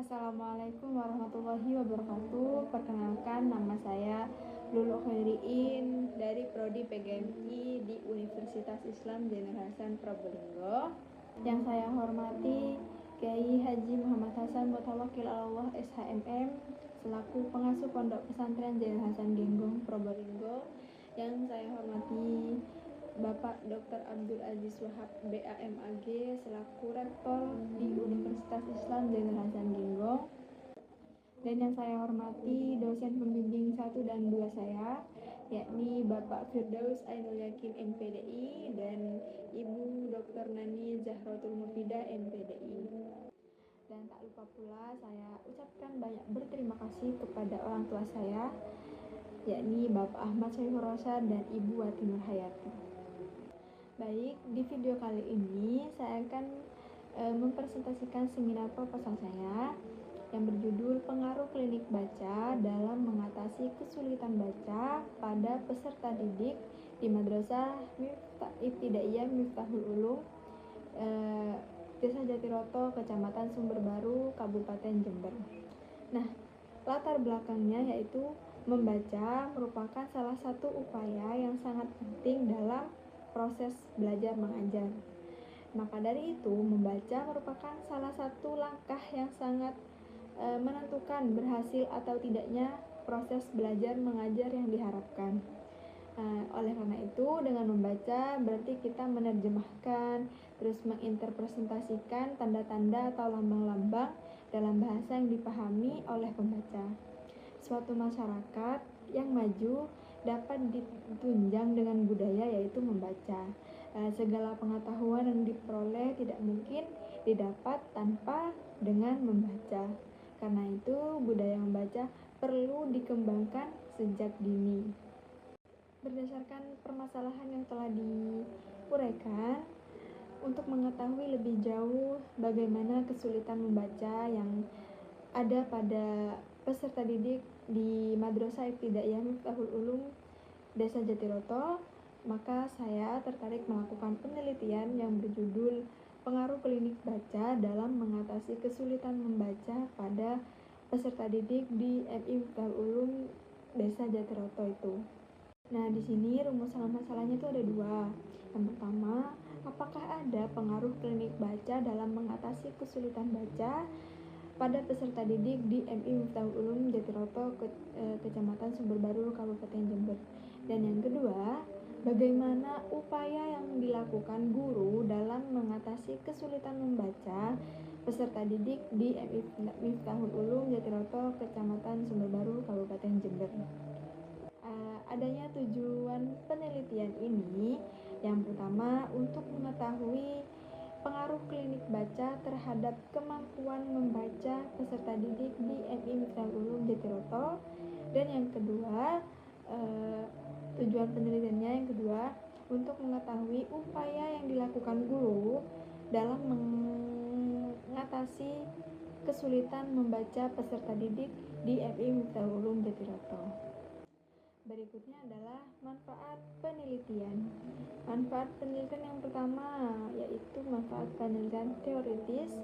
Assalamualaikum warahmatullahi wabarakatuh. Perkenalkan, nama saya Lulu Khairiin dari Prodi PGMI di Universitas Islam Zainal Hasan Probolinggo. Yang saya hormati Kiai Haji Muhammad Hasan Mutawakil Allah SHMM selaku pengasuh Pondok Pesantren Zainal Hasan Genggong Probolinggo. Yang saya hormati Bapak Dr. Abdul Aziz Wahab BAMAG selaku Rektor di Universitas Islam Zainal Hasan Genggong. Dan yang saya hormati dosen pembimbing 1 dan 2 saya, yakni Bapak Firdaus Ainul Yakin MPDI dan Ibu Dr. Nani Zahratul Mufidah MPDI. Dan tak lupa pula saya ucapkan banyak berterima kasih kepada orang tua saya, yakni Bapak Ahmad Syaiful Rosyad dan Ibu Wati Nur Hayati. Baik, di video kali ini saya akan mempresentasikan seminar proposal saya yang berjudul Pengaruh Klinik Baca dalam Mengatasi Kesulitan Baca pada Peserta Didik di Madrasah Ibtidaiyah Miftahul Ulum, Desa Jatiroto, Kecamatan Sumberbaru, Kabupaten Jember. Nah, latar belakangnya yaitu membaca merupakan salah satu upaya yang sangat penting dalam proses belajar mengajar. Maka dari itu, membaca merupakan salah satu langkah yang sangat menentukan berhasil atau tidaknya proses belajar mengajar yang diharapkan. Oleh karena itu, dengan membaca berarti kita menerjemahkan, terus menginterpretasikan tanda-tanda atau lambang-lambang dalam bahasa yang dipahami oleh pembaca. Suatu masyarakat yang maju dapat ditunjang dengan budaya yaitu membaca. Segala pengetahuan yang diperoleh tidak mungkin didapat tanpa dengan membaca. Karena itu budaya membaca perlu dikembangkan sejak dini. Berdasarkan permasalahan yang telah diuraikan, untuk mengetahui lebih jauh bagaimana kesulitan membaca yang ada pada peserta didik di Madrasah Ibtidaiyah Miftahul Ulum Desa Jatiroto, maka saya tertarik melakukan penelitian yang berjudul Pengaruh Klinik Baca dalam Mengatasi Kesulitan Membaca pada Peserta Didik di MI Miftahul Ulum Desa Jatiroto itu. Nah, di sini rumusan masalahnya itu ada dua. Yang pertama, apakah ada pengaruh klinik baca dalam mengatasi kesulitan baca pada peserta didik di MI Miftahul Ulum Jatiroto, Kecamatan Sumberbaru, Kabupaten Jember. Dan yang kedua, bagaimana upaya yang dilakukan guru dalam mengatasi kesulitan membaca peserta didik di MI Miftahul Ulum Jatiroto, Kecamatan Sumberbaru, Kabupaten Jember. Adanya tujuan penelitian ini yang pertama untuk mengetahui pengaruh klinik baca terhadap kemampuan membaca peserta didik di MI Miftahul Ulum Jatiroto, dan yang kedua tujuan penelitiannya yang kedua untuk mengetahui upaya yang dilakukan guru dalam mengatasi kesulitan membaca peserta didik di MI Miftahul Ulum Jatiroto. Berikutnya adalah manfaat penelitian. Manfaat penelitian yang pertama yaitu manfaat penelitian teoritis.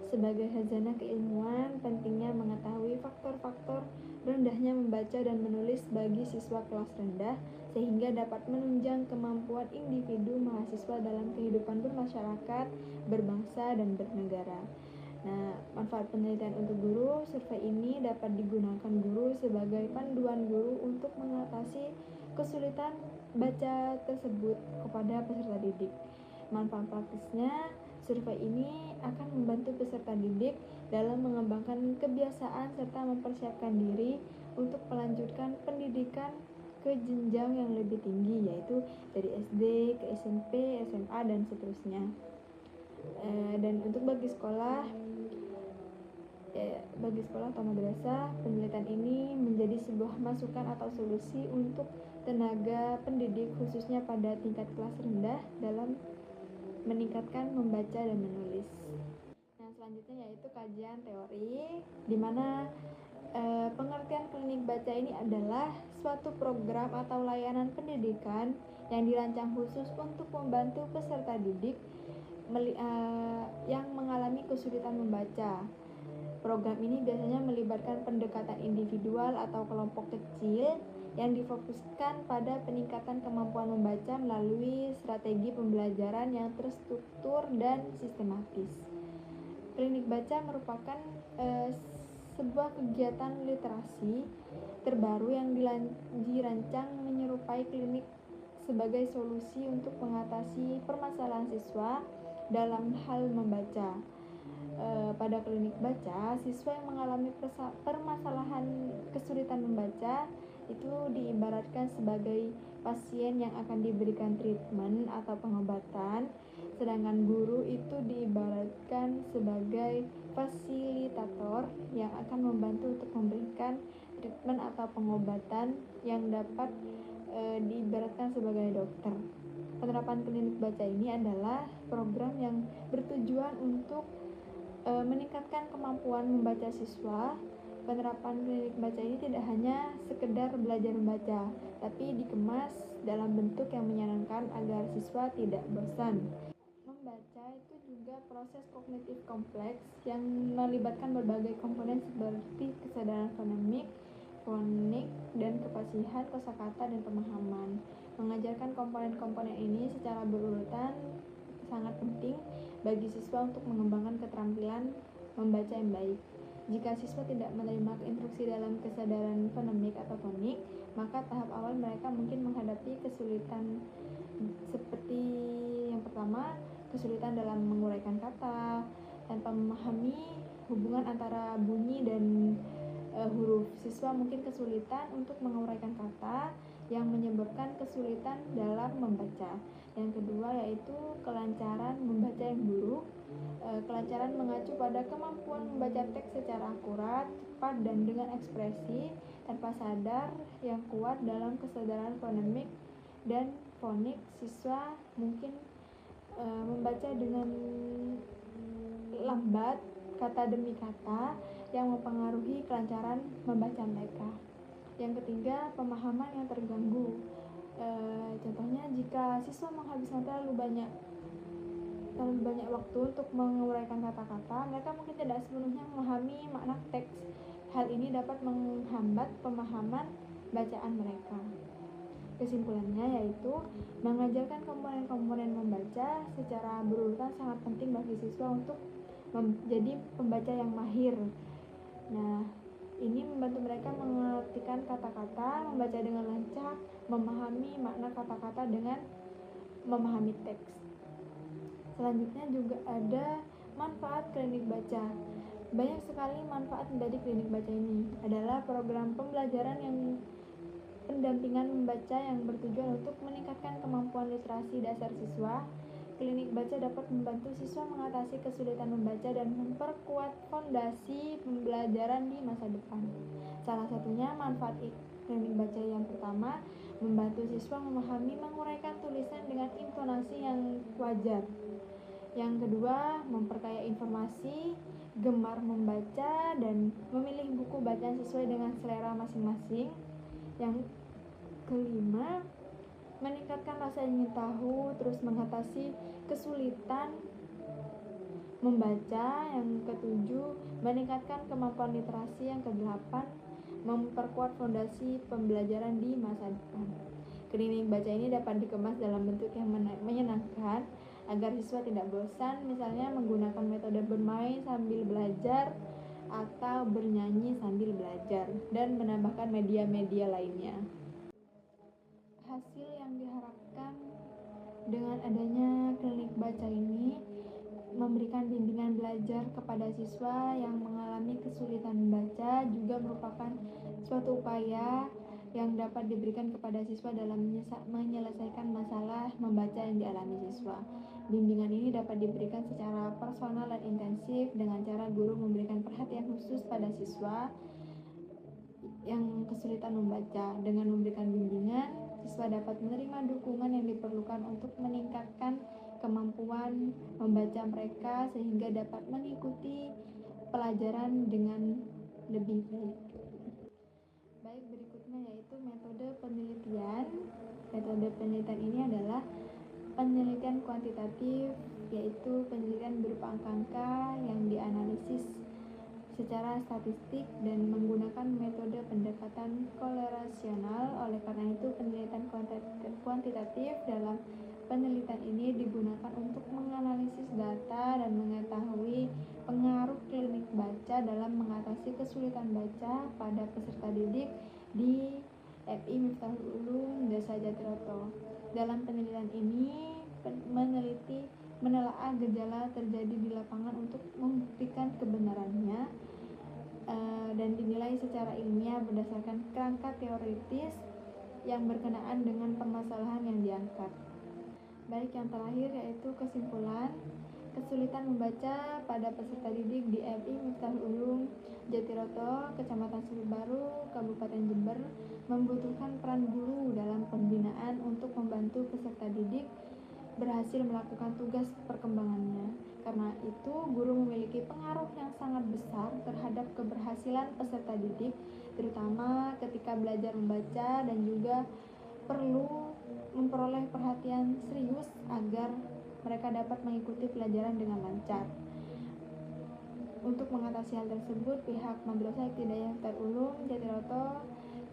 Sebagai khazanah keilmuan, pentingnya mengetahui faktor-faktor rendahnya membaca dan menulis bagi siswa kelas rendah sehingga dapat menunjang kemampuan individu mahasiswa dalam kehidupan bermasyarakat, berbangsa, dan bernegara. Nah, manfaat penelitian untuk guru, survei ini dapat digunakan guru sebagai panduan guru untuk mengatasi kesulitan baca tersebut kepada peserta didik. Manfaat praktisnya, survei ini akan membantu peserta didik dalam mengembangkan kebiasaan serta mempersiapkan diri untuk melanjutkan pendidikan ke jenjang yang lebih tinggi, yaitu dari SD ke SMP, SMA, dan seterusnya. Dan untuk bagi sekolah atau madrasah, penelitian ini menjadi sebuah masukan atau solusi untuk tenaga pendidik khususnya pada tingkat kelas rendah dalam meningkatkan membaca dan menulis. Nah, selanjutnya yaitu kajian teori, di mana pengertian klinik baca ini adalah suatu program atau layanan pendidikan yang dirancang khusus untuk membantu peserta didik yang mengalami kesulitan membaca. Program ini biasanya melibatkan pendekatan individual atau kelompok kecil yang difokuskan pada peningkatan kemampuan membaca melalui strategi pembelajaran yang terstruktur dan sistematis. Klinik baca merupakan sebuah kegiatan literasi terbaru yang dirancang menyerupai klinik sebagai solusi untuk mengatasi permasalahan siswa dalam hal membaca. Pada klinik baca, siswa yang mengalami permasalahan kesulitan membaca itu diibaratkan sebagai pasien yang akan diberikan treatment atau pengobatan, sedangkan guru itu diibaratkan sebagai fasilitator yang akan membantu untuk memberikan treatment atau pengobatan yang dapat diibaratkan sebagai dokter. Penerapan klinik baca ini adalah program yang bertujuan untuk meningkatkan kemampuan membaca siswa. Penerapan klinik baca ini tidak hanya sekedar belajar membaca, tapi dikemas dalam bentuk yang menyenangkan agar siswa tidak bosan. Membaca itu juga proses kognitif kompleks yang melibatkan berbagai komponen seperti kesadaran fonemik, fonik, dan kefasihan kosakata dan pemahaman. Mengajarkan komponen-komponen ini secara berurutan sangat penting bagi siswa untuk mengembangkan keterampilan membaca yang baik. Jika siswa tidak menerima instruksi dalam kesadaran fonemik atau fonik, maka tahap awal mereka mungkin menghadapi kesulitan seperti yang pertama, kesulitan dalam menguraikan kata, tanpa memahami hubungan antara bunyi dan huruf. Siswa mungkin kesulitan untuk menguraikan kata yang menyebabkan kesulitan dalam membaca. Yang kedua yaitu kelancaran membaca yang buruk. Kelancaran mengacu pada kemampuan membaca teks secara akurat, cepat, dan dengan ekspresi tanpa sadar yang kuat dalam kesadaran fonemik dan fonik. Siswa mungkin membaca dengan lambat kata demi kata yang mempengaruhi kelancaran membaca mereka. Yang ketiga, pemahaman yang terganggu. Contohnya jika siswa menghabiskan terlalu banyak waktu untuk menguraikan kata-kata, mereka mungkin tidak sepenuhnya memahami makna teks. Hal ini dapat menghambat pemahaman bacaan mereka. Kesimpulannya yaitu mengajarkan komponen-komponen membaca secara berurutan sangat penting bagi siswa untuk menjadi pembaca yang mahir. Nah, ini membantu mereka mengartikan kata-kata, membaca dengan lancar, memahami makna kata-kata dengan memahami teks. Selanjutnya juga ada manfaat klinik baca. Banyak sekali manfaat dari klinik baca ini. Adalah program pembelajaran yang pendampingan membaca yang bertujuan untuk meningkatkan kemampuan literasi dasar siswa. Klinik baca dapat membantu siswa mengatasi kesulitan membaca dan memperkuat fondasi pembelajaran di masa depan. Salah satunya manfaat klinik baca yang pertama, membantu siswa memahami menguraikan tulisan dengan intonasi yang wajar. Yang kedua, memperkaya informasi, gemar membaca, dan memilih buku bacaan sesuai dengan selera masing-masing. Yang kelima, meningkatkan rasa ingin tahu, terus mengatasi kesulitan membaca. Yang ketujuh, meningkatkan kemampuan literasi. Yang kedelapan, memperkuat fondasi pembelajaran di masa depan. Klinik baca ini dapat dikemas dalam bentuk yang menyenangkan agar siswa tidak bosan, misalnya menggunakan metode bermain sambil belajar atau bernyanyi sambil belajar, dan menambahkan media-media lainnya. Hasil yang diharapkan dengan adanya klinik baca ini memberikan bimbingan belajar kepada siswa yang mengalami kesulitan membaca, juga merupakan suatu upaya yang dapat diberikan kepada siswa dalam menyelesaikan masalah membaca yang dialami siswa. Bimbingan ini dapat diberikan secara personal dan intensif dengan cara guru memberikan perhatian khusus pada siswa yang kesulitan membaca. Dengan memberikan bimbingan, siswa dapat menerima dukungan yang diperlukan untuk meningkatkan kemampuan membaca mereka sehingga dapat mengikuti pelajaran dengan lebih baik. Baik, berikutnya yaitu metode penelitian. Metode penelitian ini adalah penelitian kuantitatif, yaitu penelitian berupa angka-angka yang dianalisis secara statistik dan menggunakan metode pendekatan korelasional. Oleh karena itu, penelitian kuantitatif dalam penelitian ini digunakan untuk menganalisis data dan mengetahui pengaruh klinik baca dalam mengatasi kesulitan baca pada peserta didik di FI Miftahul Ulum Desa Jatiroto. Dalam penelitian ini, meneliti menelaah gejala terjadi di lapangan untuk membuktikan kebenarannya dan dinilai secara ilmiah berdasarkan kerangka teoritis yang berkenaan dengan permasalahan yang diangkat. Baik, yang terakhir yaitu kesimpulan. Kesulitan membaca pada peserta didik di FI Miftahul Ulum Jatiroto, Kecamatan Sumber Baru, Kabupaten Jember membutuhkan peran guru dalam pembinaan untuk membantu peserta didik berhasil melakukan tugas perkembangannya. Karena itu, guru memiliki pengaruh yang sangat besar terhadap keberhasilan peserta didik, terutama ketika belajar membaca, dan juga perlu memperoleh perhatian serius agar mereka dapat mengikuti pelajaran dengan lancar. Untuk mengatasi hal tersebut, pihak Madrasah Ibtidaiyah Miftahul Ulum Jatiroto,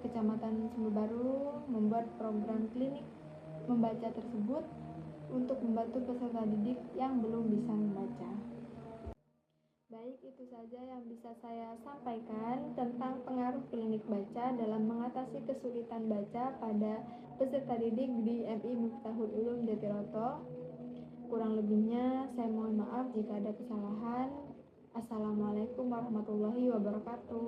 Kecamatan Sumber Baru membuat program klinik membaca tersebut untuk membantu peserta didik yang belum bisa membaca. Baik, itu saja yang bisa saya sampaikan tentang pengaruh klinik baca dalam mengatasi kesulitan baca pada peserta didik di FI Miftahul Ulum Jatiroto. Kurang lebihnya saya mohon maaf jika ada kesalahan. Assalamualaikum warahmatullahi wabarakatuh.